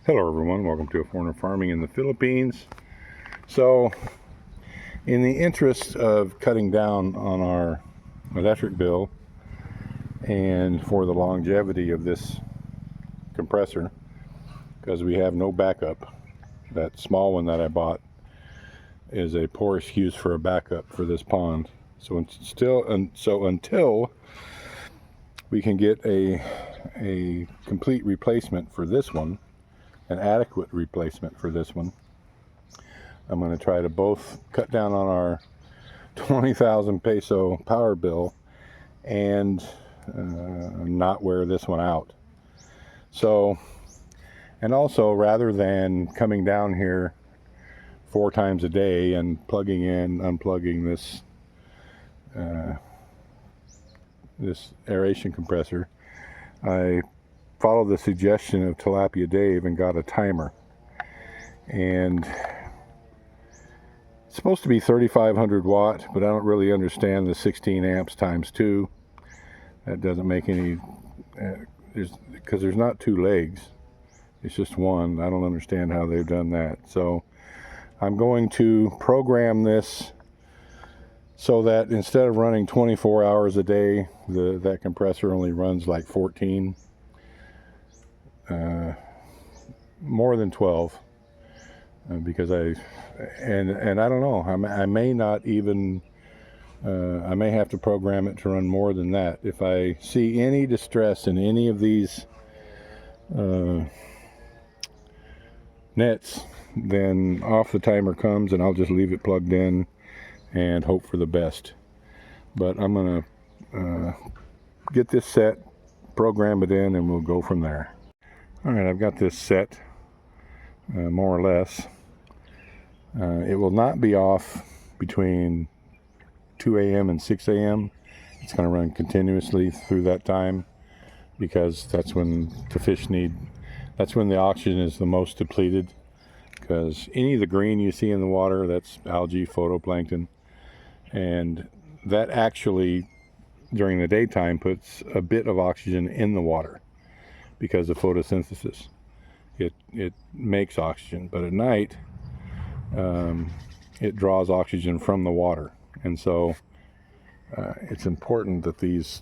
Hello everyone, welcome to A Foreigner Farming in the Philippines. So, in the interest of cutting down on our electric bill and for the longevity of this compressor, because we have no backup, that small one that I bought is a poor excuse for a backup for this pond. So until we can get a complete replacement for this one, an adequate replacement for this one, I'm going to try to both cut down on our 20,000 peso power bill and not wear this one out. So, and also, rather than coming down here 4 times a day and plugging in, unplugging this aeration compressor, I followed the suggestion of Tilapia Dave and got a timer. And it's supposed to be 3,500 watt, but I don't really understand the 16 amps times 2. That doesn't make any, because there's not 2 legs, it's just one. I don't understand how they've done that. So I'm going to program this so that instead of running 24 hours a day, that compressor only runs like 14, more than 12, because I don't know, I may not even, I may have to program it to run more than that. If I see any distress in any of these nets, then off the timer comes and I'll just leave it plugged in and hope for the best. But I'm gonna get this set, program it in, and we'll go from there. Alright, I've got this set, more or less. It will not be off between 2 a.m. and 6 a.m. It's going to run continuously through that time, because that's when the fish that's when the oxygen is the most depleted. Because any of the green you see in the water, that's algae, phytoplankton, and that actually during the daytime puts a bit of oxygen in the water because of photosynthesis. It makes oxygen, but at night it draws oxygen from the water. And so it's important that these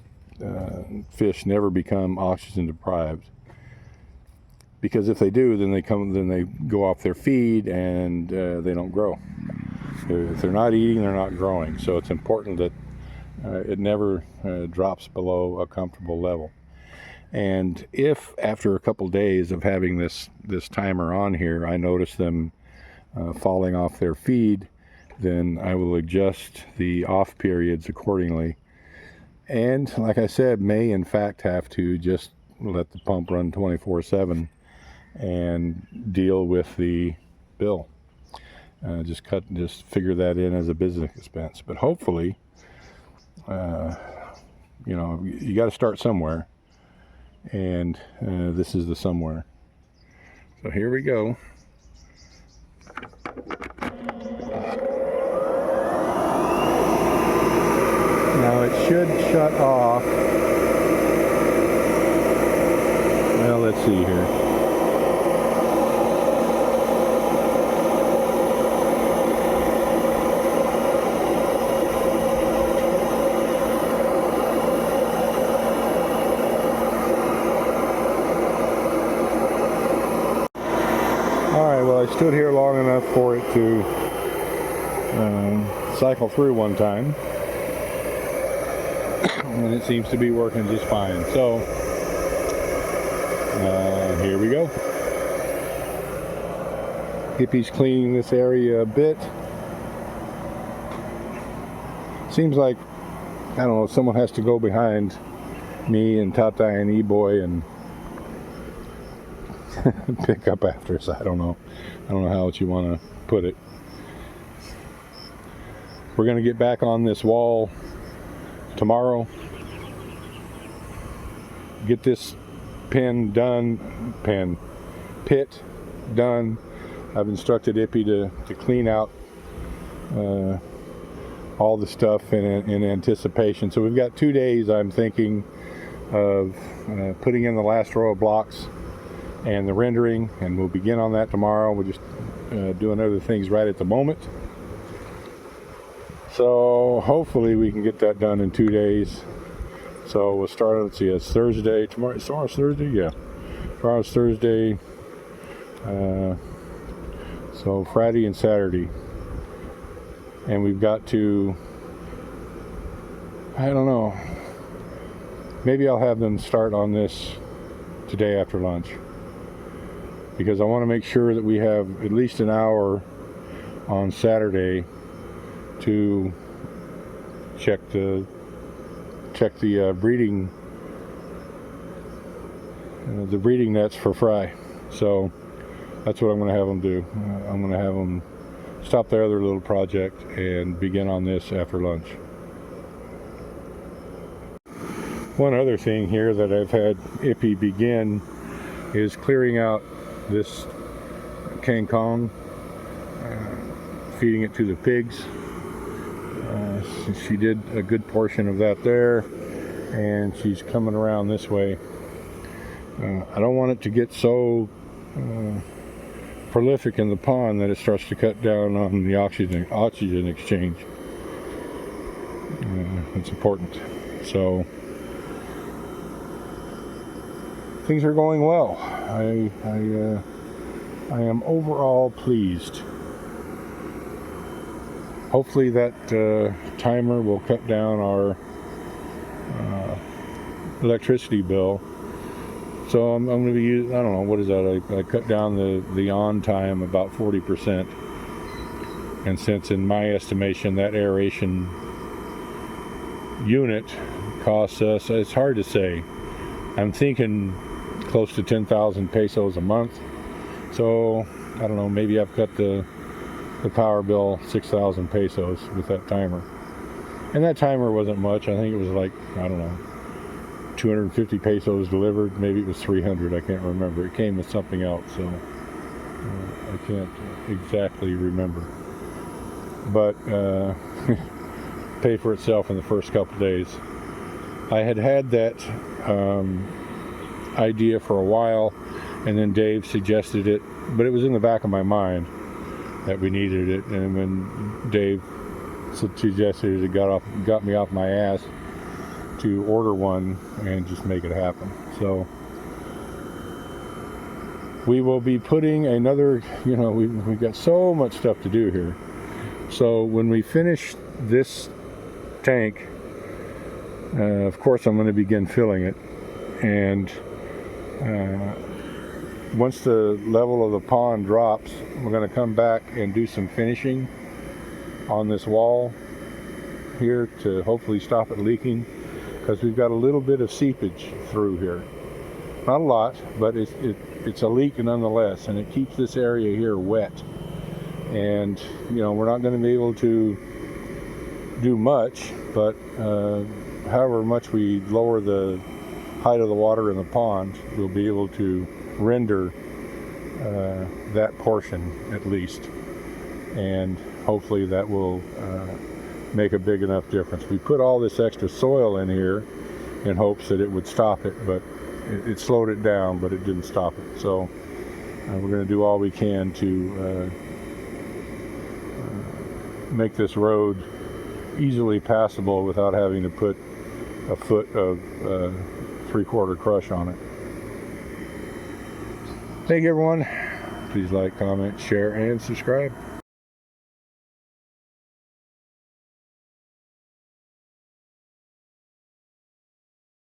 fish never become oxygen deprived, because if they do, then they go off their feed and they don't grow. If they're not eating, they're not growing. So it's important that it never drops below a comfortable level. And if after a couple days of having this timer on here, I notice them falling off their feed, then I will adjust the off periods accordingly. And like I said, may in fact have to just let the pump run 24/7 and deal with the bill. Just figure that in as a business expense. But hopefully, you know, you got to start somewhere, and this is the somewhere. So here we go. Now it should shut off. Well, let's see here. Alright, well, I stood here long enough for it to cycle through one time, and it seems to be working just fine. So here we go. Hippie's cleaning this area a bit. Seems like, I don't know, someone has to go behind me and Tata and E-Boy and pick up after us. I don't know how else you want to put it. We're going to get back on this wall tomorrow, get this pit done. I've instructed Ippy to clean out all the stuff in anticipation. So we've got 2 days, I'm thinking, of putting in the last row of blocks and the rendering, and we'll begin on that tomorrow. We're just doing other things right at the moment. So hopefully we can get that done in 2 days. So we'll start, let's see, it's Thursday. Tomorrow's Thursday? Yeah. Tomorrow's Thursday. So Friday and Saturday. And we've got to, I don't know, maybe I'll have them start on this today after lunch, because I want to make sure that we have at least an hour on Saturday to check the breeding nets for fry. So that's what I'm going to have them do. I'm going to have them stop their other little project and begin on this after lunch. One other thing here that I've had Ippy begin is clearing out this kangkong, feeding it to the pigs. She did a good portion of that there, and she's coming around this way. I don't want it to get so prolific in the pond that it starts to cut down on the oxygen exchange. It's important. So things are going well. I am overall pleased. Hopefully that timer will cut down our electricity bill. So I'm going to be using, I don't know, what is that? I cut down the on time about 40%. And since in my estimation that aeration unit costs us, it's hard to say. I'm thinking close to 10,000 pesos a month. So I don't know, maybe I've cut the power bill 6,000 pesos with that timer. And that timer wasn't much. I think it was like, I don't know, 250 pesos delivered. Maybe it was 300. I can't remember. It came with something else, so I can't exactly remember. But paid for itself in the first couple days. I had that idea for a while, and then Dave suggested it, but it was in the back of my mind that we needed it, and when Dave suggested it, got me off my ass to order one and just make it happen. So we will be putting another, we've got so much stuff to do here. So when we finish this tank, of course I'm going to begin filling it, and once the level of the pond drops, we're going to come back and do some finishing on this wall here to hopefully stop it leaking, because we've got a little bit of seepage through here. Not a lot, but it's a leak nonetheless, and it keeps this area here wet. And we're not going to be able to do much, but however much we lower the height of the water in the pond, we'll be able to render that portion at least, and hopefully that will make a big enough difference. We put all this extra soil in here in hopes that it would stop it, but it slowed it down, but it didn't stop it. So we're going to do all we can to make this road easily passable without having to put a foot of 3/4 crush on it. Thank you, everyone. Please like, comment, share, and subscribe.